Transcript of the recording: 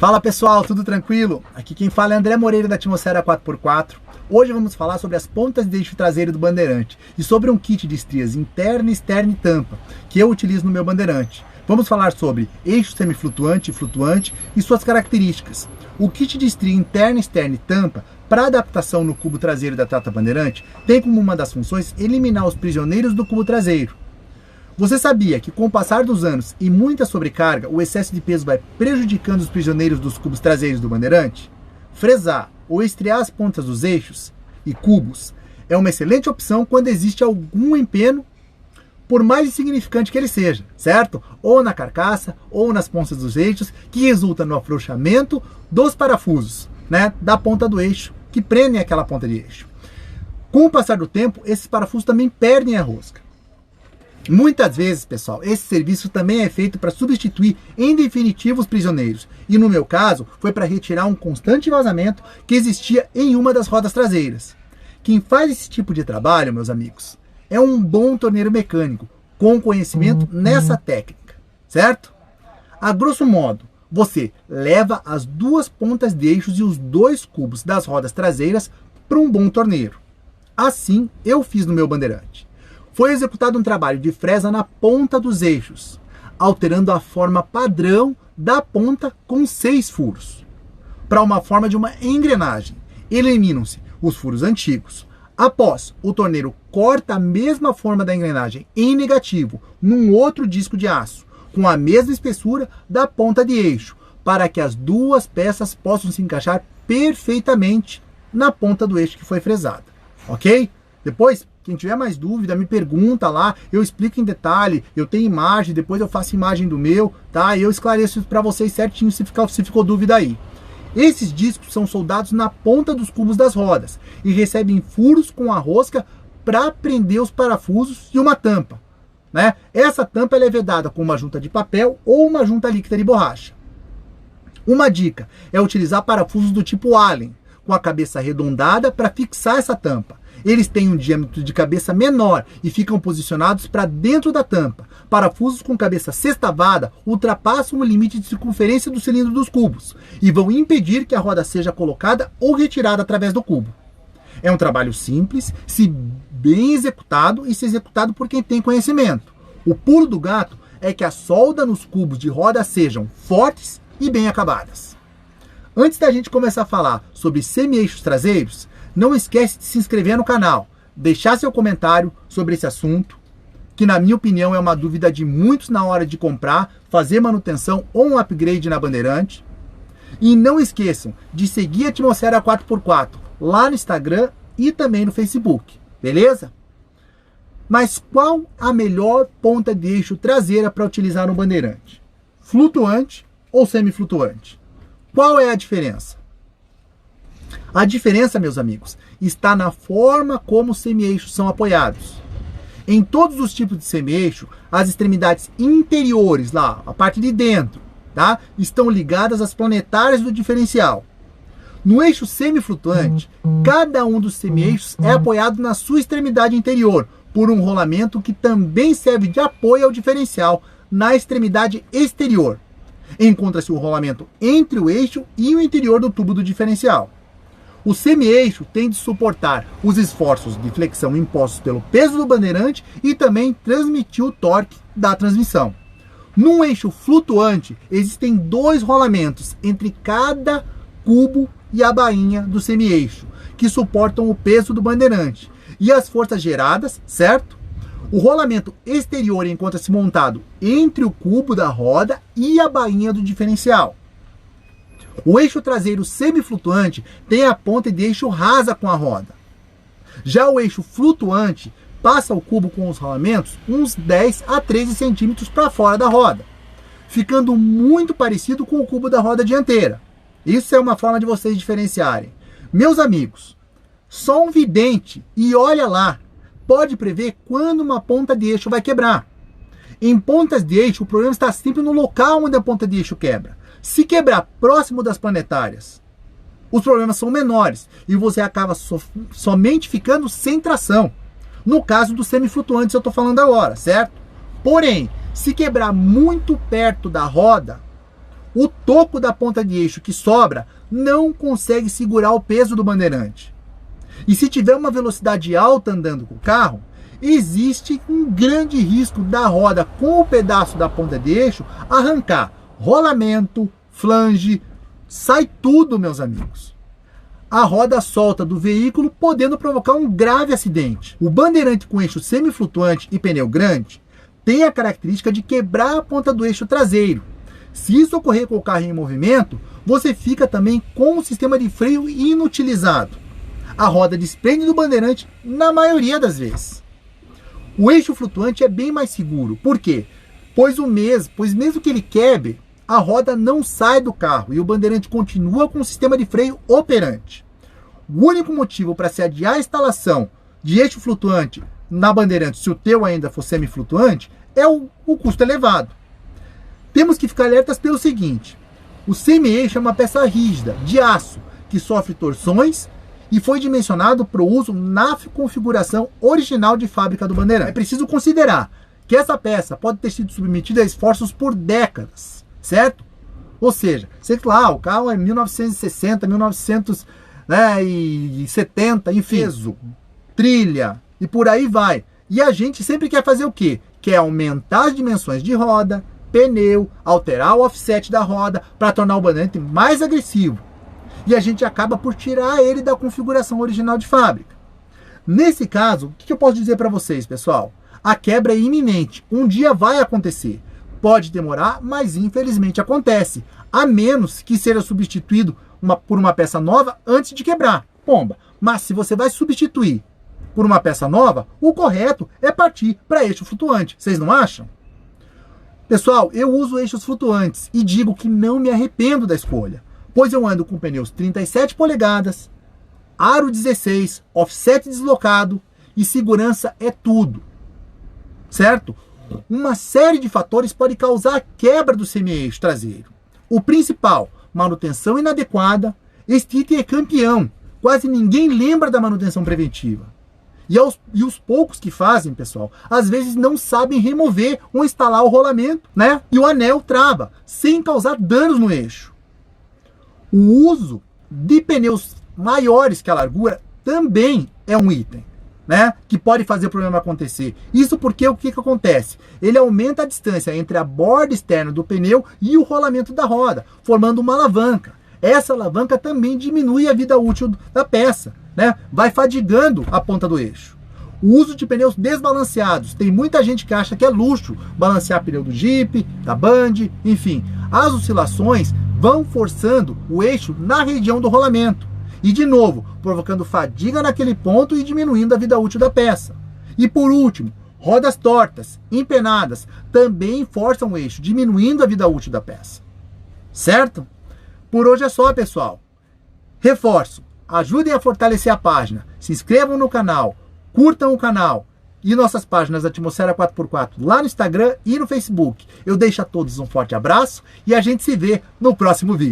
Fala pessoal, tudo tranquilo? Aqui quem fala é André Moreira da Atmosfera 4x4. Hoje vamos falar sobre as pontas de eixo traseiro do Bandeirante e sobre um kit de estrias interna, externa e tampa que eu utilizo no meu Bandeirante. Vamos falar sobre eixo semiflutuante e flutuante e suas características. O kit de estria interna, externa e tampa para adaptação no cubo traseiro da Tata Bandeirante tem como uma das funções eliminar os prisioneiros do cubo traseiro. Você sabia que com o passar dos anos e muita sobrecarga, o excesso de peso vai prejudicando os prisioneiros dos cubos traseiros do Bandeirante? Fresar ou estriar as pontas dos eixos e cubos é uma excelente opção quando existe algum empeno, por mais insignificante que ele seja, certo? Ou na carcaça, ou nas pontas dos eixos, que resulta no afrouxamento dos parafusos, da ponta do eixo, que prendem aquela ponta de eixo. Com o passar do tempo, esses parafusos também perdem a rosca. Muitas vezes, pessoal, esse serviço também é feito para substituir em definitivo os prisioneiros. E no meu caso, foi para retirar um constante vazamento que existia em uma das rodas traseiras. Quem faz esse tipo de trabalho, meus amigos, é um bom torneiro mecânico, com conhecimento nessa técnica, certo? A grosso modo, você leva as duas pontas de eixos e os dois cubos das rodas traseiras para um bom torneiro. Assim, eu fiz no meu Bandeirante. Foi executado um trabalho de fresa na ponta dos eixos, alterando a forma padrão da ponta com 6 furos, para uma forma de uma engrenagem. Eliminam-se os furos antigos. Após, o torneiro corta a mesma forma da engrenagem em negativo, num outro disco de aço, com a mesma espessura da ponta de eixo, para que as duas peças possam se encaixar perfeitamente na ponta do eixo que foi fresada. Ok? Depois, quem tiver mais dúvida, me pergunta lá, eu explico em detalhe, eu tenho imagem, depois eu faço imagem do meu, tá? Eu esclareço para vocês certinho se ficou dúvida aí. Esses discos são soldados na ponta dos cubos das rodas e recebem furos com a rosca para prender os parafusos e uma tampa, Essa tampa ela é vedada com uma junta de papel ou uma junta líquida de borracha. Uma dica é utilizar parafusos do tipo Allen, com a cabeça arredondada para fixar essa tampa. Eles têm um diâmetro de cabeça menor e ficam posicionados para dentro da tampa. Parafusos com cabeça sextavada ultrapassam o limite de circunferência do cilindro dos cubos e vão impedir que a roda seja colocada ou retirada através do cubo. É um trabalho simples, se bem executado e se executado por quem tem conhecimento. O pulo do gato é que a solda nos cubos de roda sejam fortes e bem acabadas. Antes da gente começar a falar sobre semi-eixos traseiros, não esquece de se inscrever no canal, deixar seu comentário sobre esse assunto, que na minha opinião é uma dúvida de muitos na hora de comprar, fazer manutenção ou um upgrade na Bandeirante. E não esqueçam de seguir a Atmosfera 4x4 lá no Instagram e também no Facebook, beleza? Mas qual a melhor ponta de eixo traseira para utilizar no Bandeirante? Flutuante ou semiflutuante? Qual é a diferença? A diferença, meus amigos, está na forma como os semi-eixos são apoiados. Em todos os tipos de semi-eixo, as extremidades interiores, lá, a parte de dentro, estão ligadas às planetárias do diferencial. No eixo semiflutuante, cada um dos semi-eixos é apoiado na sua extremidade interior, por um rolamento que também serve de apoio ao diferencial na extremidade exterior. Encontra-se o rolamento entre o eixo e o interior do tubo do diferencial. O semi-eixo tem de suportar os esforços de flexão impostos pelo peso do Bandeirante e também transmitir o torque da transmissão. Num eixo flutuante, existem 2 rolamentos entre cada cubo e a bainha do semi-eixo, que suportam o peso do Bandeirante e as forças geradas, certo? O rolamento exterior encontra-se montado entre o cubo da roda e a bainha do diferencial. O eixo traseiro semiflutuante tem a ponta de eixo rasa com a roda. Já o eixo flutuante passa o cubo com os rolamentos uns 10 a 13 centímetros para fora da roda, ficando muito parecido com o cubo da roda dianteira. Isso é uma forma de vocês diferenciarem. Meus amigos, só um vidente, e olha lá, pode prever quando uma ponta de eixo vai quebrar. Em pontas de eixo, o problema está sempre no local onde a ponta de eixo quebra. Se quebrar próximo das planetárias, os problemas são menores e você acaba somente ficando sem tração. No caso dos semiflutuantes eu estou falando agora, certo? Porém, se quebrar muito perto da roda, o toco da ponta de eixo que sobra não consegue segurar o peso do bandeirante. E se tiver uma velocidade alta andando com o carro, existe um grande risco da roda com o pedaço da ponta de eixo arrancar rolamento, flange, sai tudo, meus amigos. A roda solta do veículo, podendo provocar um grave acidente. O bandeirante com eixo semiflutuante e pneu grande tem a característica de quebrar a ponta do eixo traseiro. Se isso ocorrer com o carro em movimento, você fica também com o sistema de freio inutilizado. A roda desprende do bandeirante na maioria das vezes. O eixo flutuante é bem mais seguro. Por quê? Pois mesmo que ele quebre, a roda não sai do carro e o bandeirante continua com o sistema de freio operante. O único motivo para se adiar a instalação de eixo flutuante na bandeirante, se o teu ainda for semiflutuante, é o custo elevado. Temos que ficar alertas pelo seguinte: o semi-eixo é uma peça rígida, de aço, que sofre torções e foi dimensionado para o uso na configuração original de fábrica do bandeirante. É preciso considerar que essa peça pode ter sido submetida a esforços por décadas, certo? Ou seja, sei lá, o carro é 1960, 1970, enfim, peso, trilha e por aí vai. E a gente sempre quer fazer o quê? Quer aumentar as dimensões de roda, pneu, alterar o offset da roda para tornar o bandeirante mais agressivo. E a gente acaba por tirar ele da configuração original de fábrica. Nesse caso, o que eu posso dizer para vocês, pessoal? A quebra é iminente, um dia vai acontecer. Pode demorar, mas infelizmente acontece, a menos que seja substituído por uma peça nova antes de quebrar. Pomba. Mas se você vai substituir por uma peça nova, o correto é partir para eixo flutuante. Vocês não acham? Pessoal, eu uso eixos flutuantes e digo que não me arrependo da escolha, pois eu ando com pneus 37 polegadas, aro 16, offset deslocado e segurança é tudo. Certo? Uma série de fatores pode causar a quebra do semi-eixo traseiro. O principal, manutenção inadequada. Este item é campeão. Quase ninguém lembra da manutenção preventiva. E os poucos que fazem, pessoal, às vezes não sabem remover ou instalar o rolamento, né? E o anel trava, sem causar danos no eixo. O uso de pneus maiores que a largura também é um item, né, que pode fazer o problema acontecer. Isso porque o que acontece? Ele aumenta a distância entre a borda externa do pneu e o rolamento da roda, formando uma alavanca. Essa alavanca também diminui a vida útil da peça, né? Vai fadigando a ponta do eixo. O uso de pneus desbalanceados. Tem muita gente que acha que é luxo balancear pneu do Jeep, da Band, enfim. As oscilações vão forçando o eixo na região do rolamento. E de novo, provocando fadiga naquele ponto e diminuindo a vida útil da peça. E por último, rodas tortas, empenadas, também forçam o eixo, diminuindo a vida útil da peça. Certo? Por hoje é só, pessoal. Reforço, ajudem a fortalecer a página, se inscrevam no canal, curtam o canal e nossas páginas da Atmosfera 4x4 lá no Instagram e no Facebook. Eu deixo a todos um forte abraço e a gente se vê no próximo vídeo.